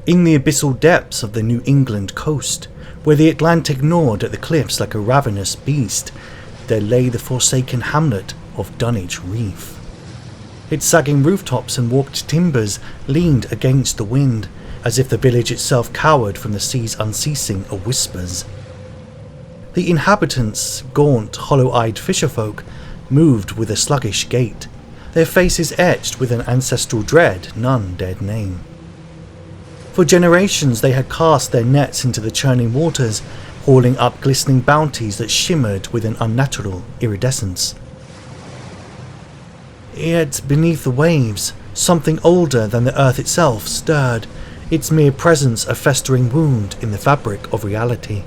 In the abyssal depths of the New England coast, where the Atlantic gnawed at the cliffs like a ravenous beast, there lay the forsaken hamlet of Dunwich Reef. Its sagging rooftops and warped timbers leaned against the wind, as if the village itself cowered from the sea's unceasing whispers. The inhabitants, gaunt, hollow-eyed fisherfolk, moved with a sluggish gait, their faces etched with an ancestral dread none dared name. For generations they had cast their nets into the churning waters, hauling up glistening bounties that shimmered with an unnatural iridescence. Yet beneath the waves, something older than the earth itself stirred, its mere presence a festering wound in the fabric of reality.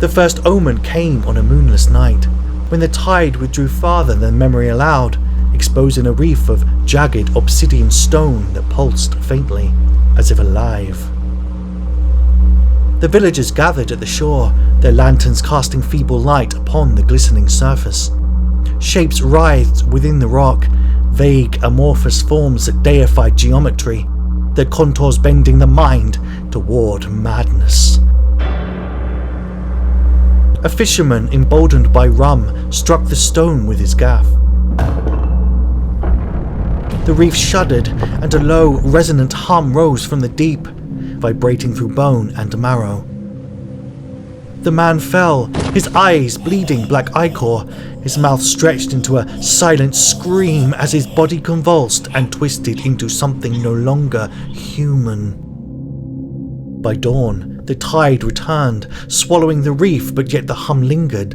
The first omen came on a moonless night, when the tide withdrew farther than memory allowed, exposing a reef of jagged obsidian stone that pulsed faintly, as if alive. The villagers gathered at the shore, their lanterns casting feeble light upon the glistening surface. Shapes writhed within the rock, vague amorphous forms that deified geometry, their contours bending the mind toward madness. A fisherman, emboldened by rum, struck the stone with his gaff. The reef shuddered, and a low, resonant hum rose from the deep, vibrating through bone and marrow. The man fell, his eyes bleeding black ichor, his mouth stretched into a silent scream as his body convulsed and twisted into something no longer human. By dawn, the tide returned, swallowing the reef, but yet the hum lingered,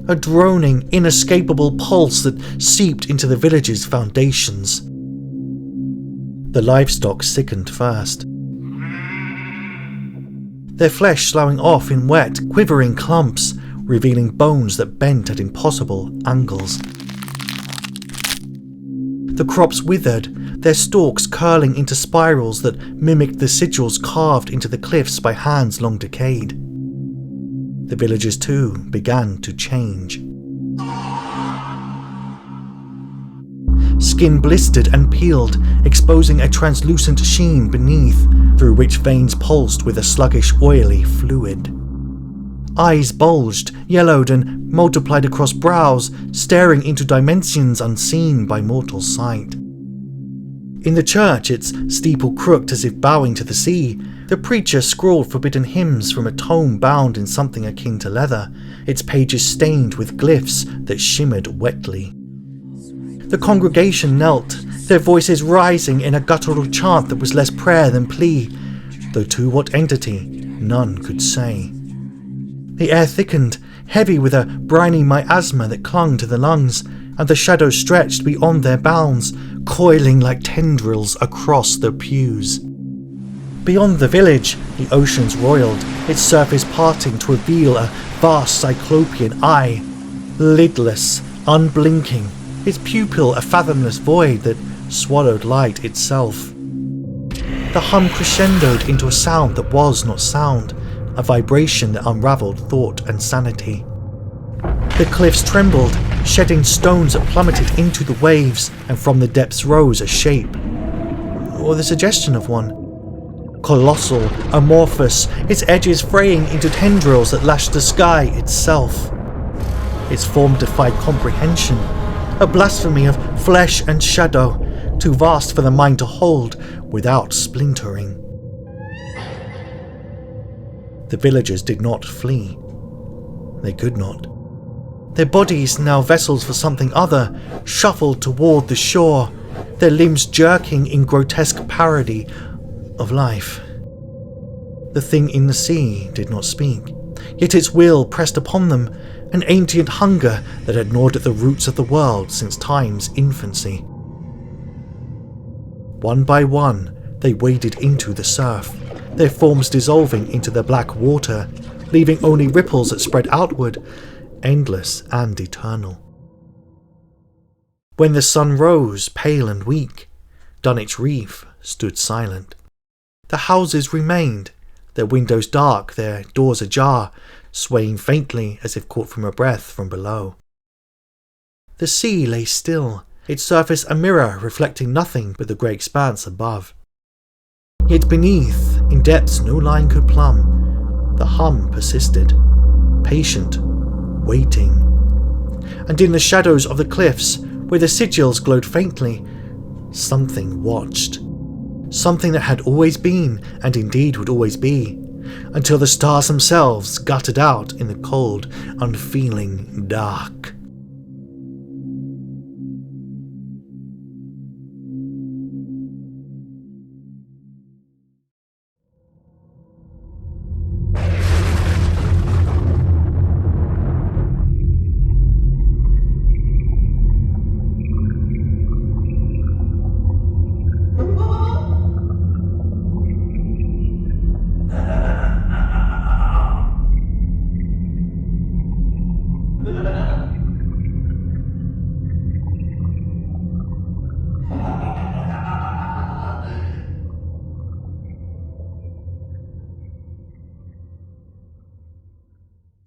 a droning, inescapable pulse that seeped into the village's foundations. The livestock sickened first, their flesh sloughing off in wet, quivering clumps, revealing bones that bent at impossible angles. The crops withered, their stalks curling into spirals that mimicked the sigils carved into the cliffs by hands long decayed. The villagers too began to change. Skin blistered and peeled, exposing a translucent sheen beneath, through which veins pulsed with a sluggish, oily fluid. Eyes bulged, yellowed, and multiplied across brows, staring into dimensions unseen by mortal sight. In the church, its steeple crooked as if bowing to the sea, the preacher scrawled forbidden hymns from a tome bound in something akin to leather, its pages stained with glyphs that shimmered wetly. The congregation knelt, their voices rising in a guttural chant that was less prayer than plea, though to what entity none could say. The air thickened, heavy with a briny miasma that clung to the lungs, and the shadows stretched beyond their bounds, coiling like tendrils across the pews. Beyond the village, the oceans roiled, its surface parting to reveal a vast cyclopean eye, lidless, unblinking, its pupil a fathomless void that swallowed light itself. The hum crescendoed into a sound that was not sound, a vibration that unravelled thought and sanity. The cliffs trembled, shedding stones that plummeted into the waves, and from the depths rose a shape, or the suggestion of one. Colossal, amorphous, its edges fraying into tendrils that lashed the sky itself. Its form defied comprehension, a blasphemy of flesh and shadow, too vast for the mind to hold without splintering. The villagers did not flee. They could not. Their bodies, now vessels for something other, shuffled toward the shore, their limbs jerking in grotesque parody of life. The thing in the sea did not speak, yet its will pressed upon them, an ancient hunger that had gnawed at the roots of the world since time's infancy. One by one, they waded into the surf, their forms dissolving into the black water, leaving only ripples that spread outward, endless and eternal. When the sun rose, pale and weak, Dunwich Reef stood silent. The houses remained, their windows dark, their doors ajar, swaying faintly as if caught from a breath from below. The sea lay still, its surface a mirror reflecting nothing but the grey expanse above. Yet beneath, in depths no line could plumb, the hum persisted, patient, waiting. And in the shadows of the cliffs, where the sigils glowed faintly, something watched. Something that had always been, and indeed would always be, until the stars themselves guttered out in the cold, unfeeling dark.